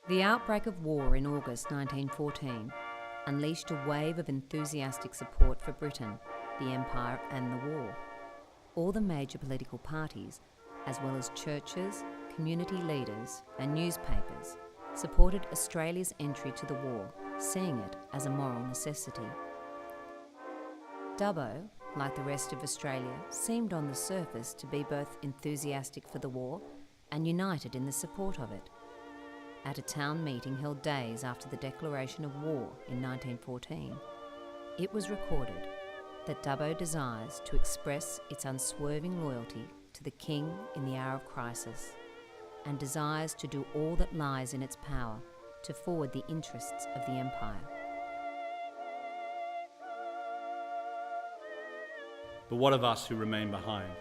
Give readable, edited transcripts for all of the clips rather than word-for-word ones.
The outbreak of war in August 1914 unleashed a wave of enthusiastic support for Britain, the Empire and the war. All the major political parties, as well as churches, community leaders and newspapers, supported Australia's entry to the war, seeing it as a moral necessity. Dubbo, like the rest of Australia, seemed on the surface to be both enthusiastic for the war and united in the support of it. At a town meeting held days after the declaration of war in 1914, it was recorded that Dubbo desires to express its unswerving loyalty to the King in the hour of crisis and desires to do all that lies in its power to forward the interests of the Empire. But what of us who remain behind?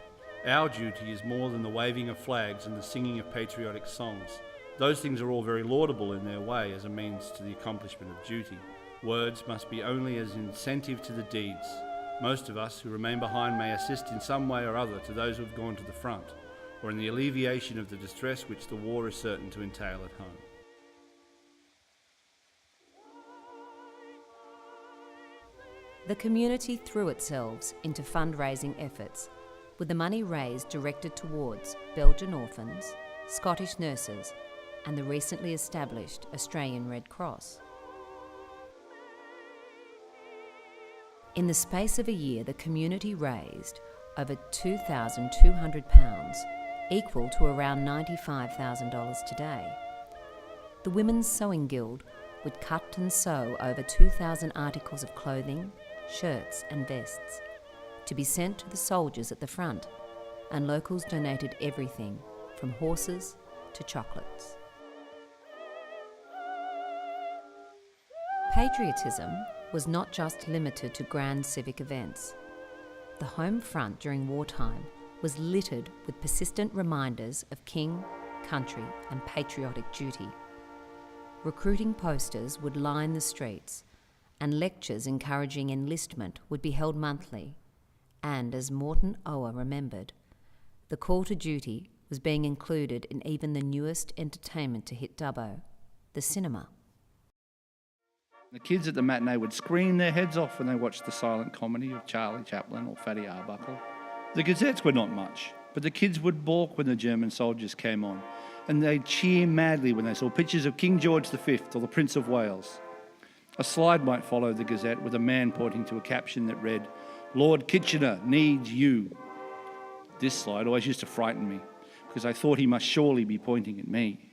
Our duty is more than the waving of flags and the singing of patriotic songs. Those things are all very laudable in their way as a means to the accomplishment of duty. Words must be only as incentive to the deeds. Most of us who remain behind may assist in some way or other to those who have gone to the front, or in the alleviation of the distress which the war is certain to entail at home. The community threw itself into fundraising efforts, with the money raised directed towards Belgian orphans, Scottish nurses, and the recently established Australian Red Cross. In the space of a year, the community raised over £2,200, equal to around $95,000 today. The Women's Sewing Guild would cut and sew over 2,000 articles of clothing, shirts and vests to be sent to the soldiers at the front, and locals donated everything from horses to chocolates. Patriotism was not just limited to grand civic events. The home front during wartime was littered with persistent reminders of king, country and patriotic duty. Recruiting posters would line the streets, and lectures encouraging enlistment would be held monthly. And as Morton Ower remembered, the call to duty was being included in even the newest entertainment to hit Dubbo, the cinema. The kids at the matinee would scream their heads off when they watched the silent comedy of Charlie Chaplin or Fatty Arbuckle. The gazettes were not much, but the kids would balk when the German soldiers came on, and they'd cheer madly when they saw pictures of King George V or the Prince of Wales. A slide might follow the gazette with a man pointing to a caption that read, "Lord Kitchener needs you." This slide always used to frighten me, because I thought he must surely be pointing at me.